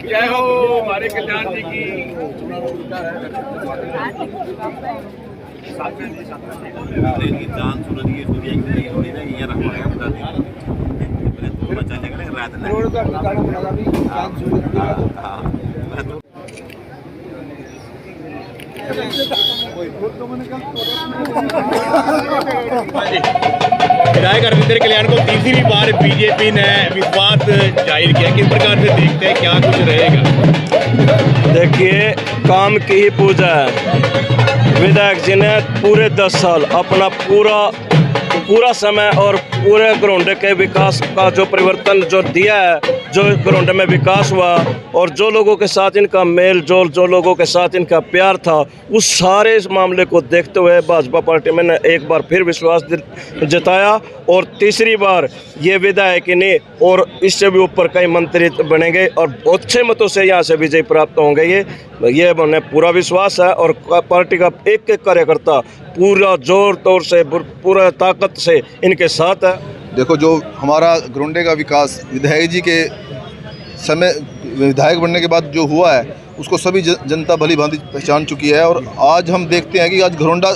जय हो हमारे कल्याण जी की। जान सूरज की सूर्य की थोड़ी ना ये रखवाएगा बता दी बच्चा जग रहा रात में रोड का गाना बना भी जान सूरज की। हां विधायक रविंद्र कल्याण को तीसरी बार बीजेपी ने विश्वास जाहिर किया। किस प्रकार से देखते हैं, क्या कुछ रहेगा? देखिए, काम की ही पूजा है। विधायक जी ने पूरे 10 साल अपना पूरा समय और पूरे घरोंडे के विकास का जो परिवर्तन जो दिया है, जो घरोंडे में विकास हुआ और जो लोगों के साथ इनका मेल जोल, जो लोगों के साथ इनका प्यार था, उस सारे इस मामले को देखते हुए भाजपा पार्टी में ने एक बार फिर विश्वास जताया और तीसरी बार ये विधायक ने और इससे भी ऊपर कई मंत्री बनेंगे और अच्छे मतों से यहाँ से विजय प्राप्त होंगे। ये उन्हें पूरा विश्वास है और पार्टी का एक एक कार्यकर्ता पूरा जोर तोर से पूरा ताकत से इनके साथ है। देखो, जो हमारा घरोंडे का विकास विधायक जी के समय विधायक बनने के बाद जो हुआ है उसको सभी जनता भली भांति पहचान चुकी है और आज हम देखते हैं कि आज घरोंडा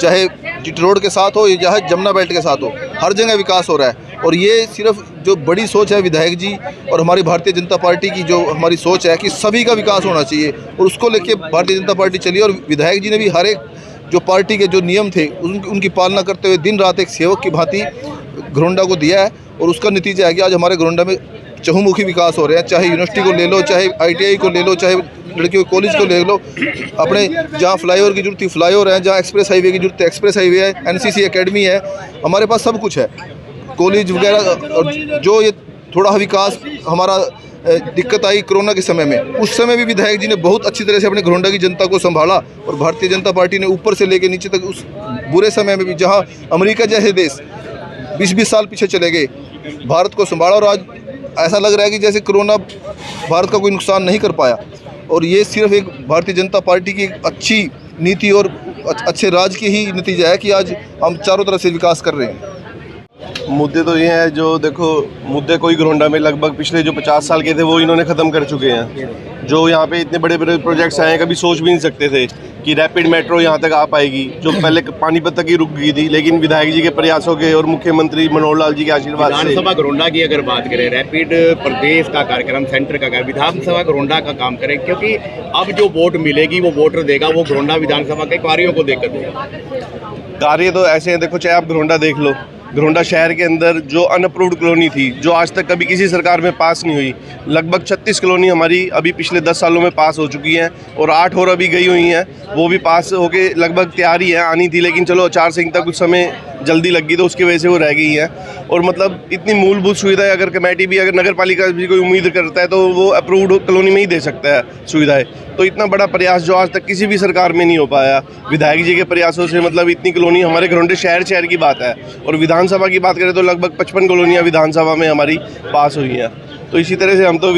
चाहे जीटी रोड के साथ हो या चाहे जमुना बेल्ट के साथ हो, हर जगह विकास हो रहा है। और ये सिर्फ जो बड़ी सोच है विधायक जी और हमारी भारतीय जनता पार्टी की जो हमारी सोच है कि सभी का विकास होना चाहिए और उसको लेके भारतीय जनता पार्टी चली और विधायक जी ने भी हर एक जो पार्टी के जो नियम थे उनकी पालना करते हुए दिन रात एक सेवक की भांति घरोंडा को दिया है और उसका नतीजा है कि आज हमारे घरोंडा में चहुमुखी विकास हो रहे हैं। चाहे यूनिवर्सिटी को ले लो, चाहे ITI को ले लो, चाहे लड़कियों के कॉलेज को ले लो, अपने जहाँ फ्लाईओवर की जरूरत थी फ्लाईओवर है, जहाँ एक्सप्रेस हाईवे की जरूरत है एक्सप्रेस हाईवे है, NCC एकेडमी है, हमारे पास सब कुछ है, कॉलेज वगैरह। और जो ये थोड़ा विकास हमारा दिक्कत आई कोरोना के समय में, उस समय भी विधायक जी ने बहुत अच्छी तरह से अपने घरोंडा की जनता को संभाला और भारतीय जनता पार्टी ने ऊपर से लेकर नीचे तक उस बुरे समय में भी जहाँ अमेरिका जैसे देश 20-20 साल पीछे चले गए, भारत को संभाला और आज ऐसा लग रहा है कि जैसे कोरोना भारत का कोई नुकसान नहीं कर पाया। और ये सिर्फ एक भारतीय जनता पार्टी की एक अच्छी नीति और अच्छे राज की ही नतीजा है कि आज हम चारों तरफ से विकास कर रहे हैं। मुद्दे तो ये हैं, जो देखो मुद्दे कोई घरोंडा में लगभग पिछले जो 50 साल के थे वो इन्होंने ख़त्म कर चुके हैं। जो यहाँ पे इतने बड़े बड़े प्रोजेक्ट्स आए हैं, कभी सोच भी नहीं सकते थे कि रैपिड मेट्रो यहाँ तक आ पाएगी, जो पहले पानीपत तक ही रुक गई थी। लेकिन विधायक जी के प्रयासों के और मुख्यमंत्री मनोहर लाल जी के आशीर्वाद से विधानसभा घरोंडा की अगर बात करें, रैपिड प्रदेश का कार्यक्रम सेंटर का विधानसभा घरोंडा का काम करें, क्योंकि अब जो वोट मिलेगी वो वोटर देगा, वो घरोंडा विधानसभा के कार्यों को देखकर देगा। कार्य तो ऐसे हैं, देखो चाहे आप घरोंडा देख लो, घरोंडा शहर के अंदर जो अनअप्रूव्ड कॉलोनी थी, जो आज तक कभी किसी सरकार में पास नहीं हुई, लगभग 36 कॉलोनी हमारी अभी पिछले 10 सालों में पास हो चुकी हैं और 8 और अभी गई हुई हैं, वो भी पास होके लगभग तैयारी है, आनी थी। लेकिन चलो आचार संहिता कुछ समय जल्दी लग गई तो उसकी वजह से वो रह गई हैं। और मतलब इतनी मूलभूत सुविधाएं अगर कमेटी भी, अगर नगर पालिका भी कोई उम्मीद करता है तो वो अप्रूव्ड कॉलोनी में ही दे सकता है सुविधाएं। तो इतना बड़ा प्रयास जो आज तक किसी भी सरकार में नहीं हो पाया, विधायक जी के प्रयासों से मतलब इतनी कॉलोनी हमारे घरोंडे शहर की बात है। और विधानसभा की बात करें तो लगभग 55 कॉलोनियाँ विधानसभा में हमारी पास हुई हैं। तो इसी तरह से हम तो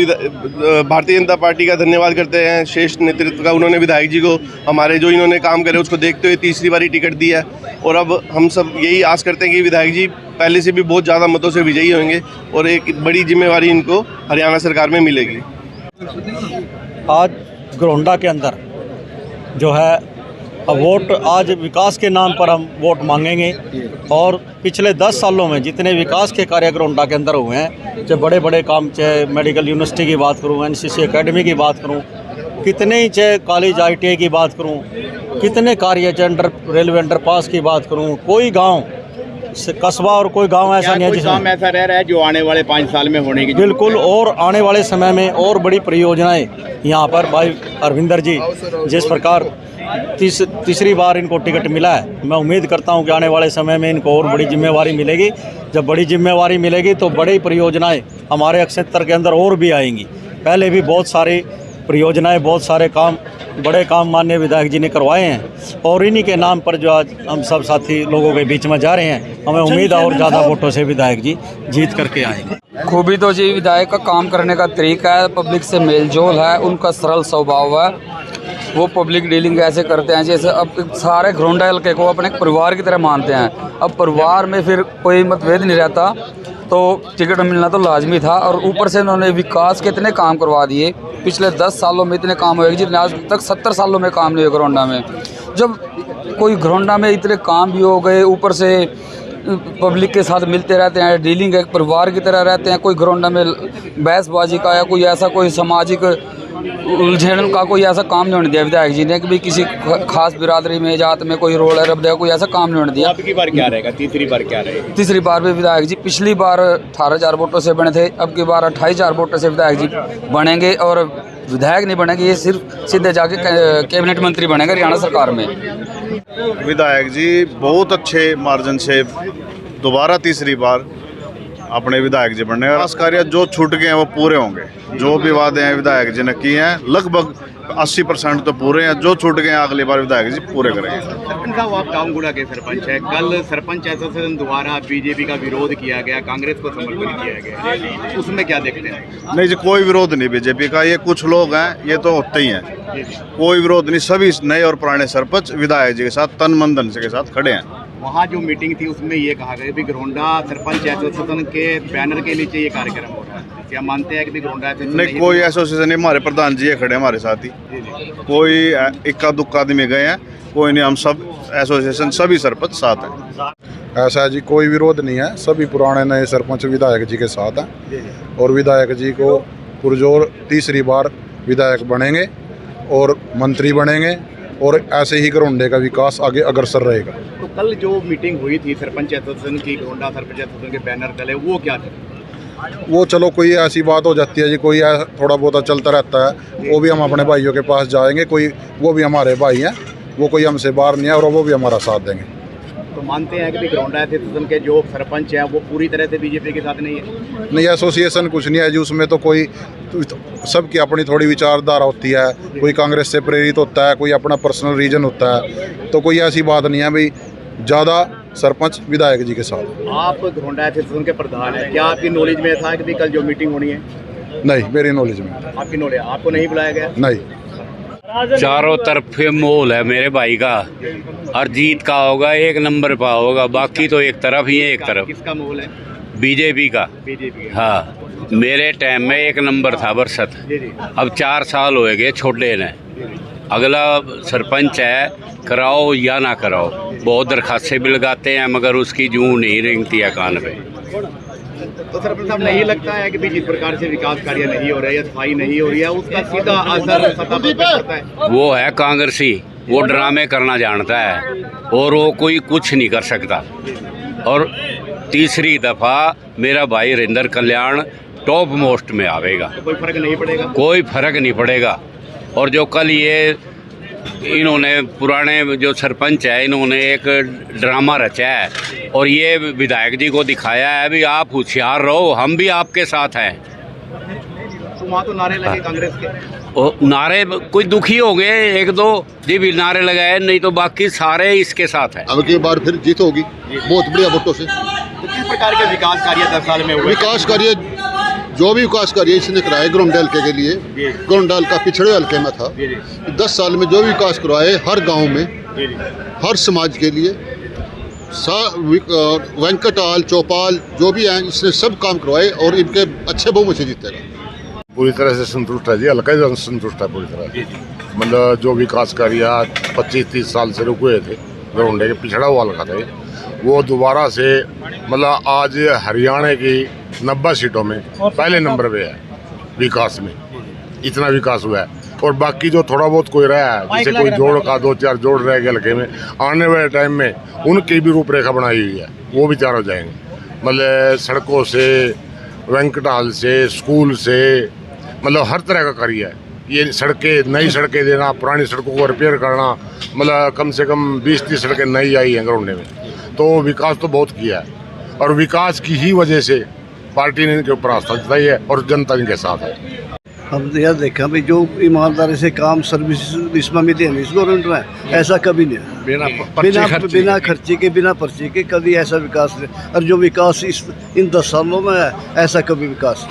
भारतीय जनता पार्टी का धन्यवाद करते हैं श्रेष्ठ नेतृत्व का। उन्होंने विधायक जी को हमारे जो इन्होंने काम करे उसको देखते हुए तीसरी बारी टिकट दिया है और अब हम सब यही आस करते हैं कि विधायक जी पहले से भी बहुत ज़्यादा मतों से विजयी होंगे और एक बड़ी जिम्मेवारी इनको हरियाणा सरकार में मिलेगी। आज घरोंडा के अंदर जो है वोट, आज विकास के नाम पर हम वोट मांगेंगे और पिछले 10 सालों में जितने विकास के कार्य घरोंडा के अंदर हुए हैं, चाहे बड़े बड़े काम, चाहे मेडिकल यूनिवर्सिटी की बात करूं, NCC एकेडमी की बात करूं, कितने ही चाहे कॉलेज ITI की बात करूं, कितने कार्य, चाहे रेलवे अंडरपास की बात करूं, कोई गांव कस्बा और कोई गांव ऐसा नहीं है कोई काम जिसमें ऐसा रह रहा है जो आने वाले 5 साल में होने की जरूरत बिल्कुल, है? और आने वाले समय में और बड़ी परियोजनाएं यहाँ पर भाई अरविंदर जी जिस प्रकार तीसरी बार इनको टिकट मिला है, मैं उम्मीद करता हूँ कि आने वाले समय में इनको और बड़ी जिम्मेवारी मिलेगी। जब बड़ी जिम्मेवारी मिलेगी तो बड़ी परियोजनाएं हमारे क्षेत्र के अंदर और भी आएंगी। पहले भी बहुत सारी परियोजनाएं, बहुत सारे काम, बड़े काम माननीय विधायक जी ने करवाए हैं और इन्हीं के नाम पर जो आज हम सब साथी लोगों के बीच में जा रहे हैं, हमें उम्मीद है और ज़्यादा वोटों से विधायक जी जीत करके आएंगे। खूबी तो जी विधायक का काम करने का तरीका है, पब्लिक से मेल जोल है, उनका सरल स्वभाव है, वो पब्लिक डीलिंग ऐसे करते हैं जैसे अब सारे घरोंडा हल्के को अपने परिवार की तरह मानते हैं। अब परिवार में फिर कोई मतभेद नहीं रहता, तो टिकट मिलना तो लाजमी था। और ऊपर से उन्होंने विकास के इतने काम करवा दिए, पिछले 10 सालों में इतने काम हुए जितने आज तक 70 सालों में काम नहीं हुए घरोंडा में। जब कोई घरोंडा में इतने काम भी हो गए, ऊपर से पब्लिक के साथ मिलते रहते हैं, डीलिंग एक परिवार की तरह रहते हैं, कोई घरोंडा में बहसबाजी का या कोई ऐसा कोई सामाजिक उलझन का कोई ऐसा काम नहीं होने दिया विधायक जी ने कि भाई किसी खास बिरादरी में जात में कोई रोल है रब देगा, कोई ऐसा काम नहीं होने दिया। अब की बार क्या रहेगा? तीसरी बार क्या रहेगा? तीसरी बार भी विधायक जी पिछली बार 18,000 वोटों से बने थे, अब की बार 28,000 वोटों से विधायक जी बनेंगे। और विधायक नहीं बनेंगे, ये सिर्फ सीधे जाके कैबिनेट मंत्री बनेंगे हरियाणा सरकार में। विधायक जी बहुत अच्छे मार्जिन से दोबारा तीसरी बार अपने विधायक जी बनने, खास कार्य जो छूट गए हैं वो पूरे होंगे। जो भी वादे हैं विधायक जी ने किए हैं लगभग 80% तो पूरे हैं, जो छूट गए हैं अगली बार विधायक जी पूरे करेंगे। सरपंच साहब, आप टाउनगुड़ा के सरपंच है, कल सरपंच एसोसिएशन द्वारा बीजेपी का विरोध किया गया, कांग्रेस को समर्थन किया गया, उसमें क्या देखते हैं? नहीं जी, कोई विरोध नहीं बीजेपी का, ये कुछ लोग हैं, ये तो होते ही हैं, कोई विरोध नहीं। सभी नए और पुराने सरपंच विधायक जी के साथ तन मन धन से के साथ खड़े हैं। वहाँ जो मीटिंग थी उसमें ये कहा गया कि घरोंडा सरपंच एसोसिएशन के बैनर के नीचे ये कार्यक्रम हो रहा है, क्या मानते हैं कि घरोंडा नहीं, कोई एसोसिएशन नहीं, हमारे प्रधान जी खड़े हमारे साथ ही, कोई इक्का दुक्का आदमी गए हैं, कोई नहीं, हम सब एसोसिएशन सभी सरपंच साथ हैं। ऐसा जी कोई विरोध नहीं है, सभी पुराने नए सरपंच विधायक जी के साथ हैं और विधायक जी को पुरजोर तीसरी बार विधायक बनेंगे और मंत्री बनेंगे और ऐसे ही घरोंडे का विकास आगे अग्रसर रहेगा। तो कल जो मीटिंग हुई थी सरपंच एसोसिएशन की, घरोंडा सरपंच एसोसिएशन के बैनर तले, वो क्या थे? वो चलो कोई ऐसी बात हो जाती है जी, कोई थोड़ा बहुत चलता रहता है, वो भी हम अपने भाइयों के पास जाएंगे, कोई वो भी हमारे भाई हैं, वो कोई हमसे बाहर नहीं है और वो भी हमारा साथ देंगे। तो मानते हैं कि घरोंडा एसोसिएशन के जो सरपंच हैं वो पूरी तरह से बीजेपी के साथ नहीं है? नहीं, एसोसिएशन कुछ नहीं है जी, उसमें तो कोई सबकी अपनी थोड़ी विचारधारा होती है, कोई कांग्रेस से प्रेरित होता है, कोई अपना पर्सनल रीजन होता है, तो कोई ऐसी बात नहीं है भाई ज़्यादा सरपंच विधायक जी के साथ। आप घरोंडा एसोसिएशन के प्रधान हैं, क्या आपकी नॉलेज में था कि कल जो मीटिंग होनी है? नहीं, मेरी नॉलेज में। आपकी नॉलेज, आपको नहीं बुलाया गया? नहीं। चारों तरफ मोल है मेरे भाई का, और जीत का होगा, एक नंबर पर होगा, बाकी तो एक तरफ ही है, एक तरफ। किसका मोल है? बीजेपी का। बीजेपी। हाँ, मेरे टाइम में एक नंबर था बरसत, अब 4 साल हो गए छोटे ने। अगला सरपंच है, कराओ या ना कराओ, बहुत दरखास्तें भी लगाते हैं मगर उसकी जूं नहीं रेंगती है कान पे। तो सरपंच साहब, नहीं लगता है कि जिस प्रकार से विकास कार्य नहीं हो रहे या सफाई नहीं हो रही है उसका सीधा असर सत्ता पर पड़ता है? वो है कांग्रेसी, वो ड्रामे करना जानता है और वो कोई कुछ नहीं कर सकता। और तीसरी दफ़ा मेरा भाई हरिंदर कल्याण टॉप मोस्ट में आवेगा, तो कोई फर्क नहीं पड़ेगा? कोई फर्क नहीं पड़ेगा। और जो कल ये इन्होंने पुराने जो सरपंच है, इन्होंने एक ड्रामा रचा है और ये विधायक जी को दिखाया है भी आप होशियार रहो, हम भी आपके साथ हैं। तो वहाँ तो नारे लगे कांग्रेस के, और नारे कोई दुखी हो गए, 1-2 जी भी नारे लगाए, नहीं तो बाकी सारे इसके साथ हैं। अब की बार फिर जीत होगी बहुत बढ़िया वोटों से। तो किस प्रकार के विकास कार्य 10 साल में हुए? विकास कार्य जो भी विकास कार्य इसने कराए घरोंडा हल्के के लिए, घरोंडा हल्का पिछड़े हल्के में था, 10 साल में जो भी विकास करवाए हर गांव में, हर समाज के लिए, वेंकटाल चौपाल जो भी हैं इसने सब काम करवाए और इनके अच्छे बहुमत से जीतेगा। पूरी तरह से संतुष्ट है जी, हल्का ही संतुष्ट है पूरी तरह। मतलब जो विकास कार्य 25-30 साल से रुके हुए थे, घरोंडे के पिछड़ा हुआ हल्का था, वो दोबारा से मतलब आज हरियाणा की 90 सीटों में पहले नंबर पे है विकास में, इतना विकास हुआ है। और बाकी जो थोड़ा बहुत कोई रहा है, जैसे कोई जोड़ का 2-4 जोड़ रह गए हल्के में, आने वाले टाइम में उनकी भी रूपरेखा बनाई हुई है, वो भी तैयार हो जाएंगे। मतलब सड़कों से, वेंकट हॉल से, स्कूल से, मतलब हर तरह का कार्य है। ये सड़कें, नई सड़कें देना, पुरानी सड़कों को रिपेयर करना, मतलब कम से कम 20-30 सड़कें नई आई हैं घरोंडे में। तो विकास तो बहुत किया है, और विकास की ही वजह से पार्टी ने इनके ऊपर आस्था जताई है और जनता इनके साथ है। हम यह देखा भाई, जो ईमानदारी से काम सर्विस इसमें मिले हैं इस गवर्नमेंट में, ऐसा कभी नहीं है। बिना खर्चे के, बिना पर्चे के कभी ऐसा विकास नहीं। और जो विकास इन 10 सालों में है, ऐसा कभी विकास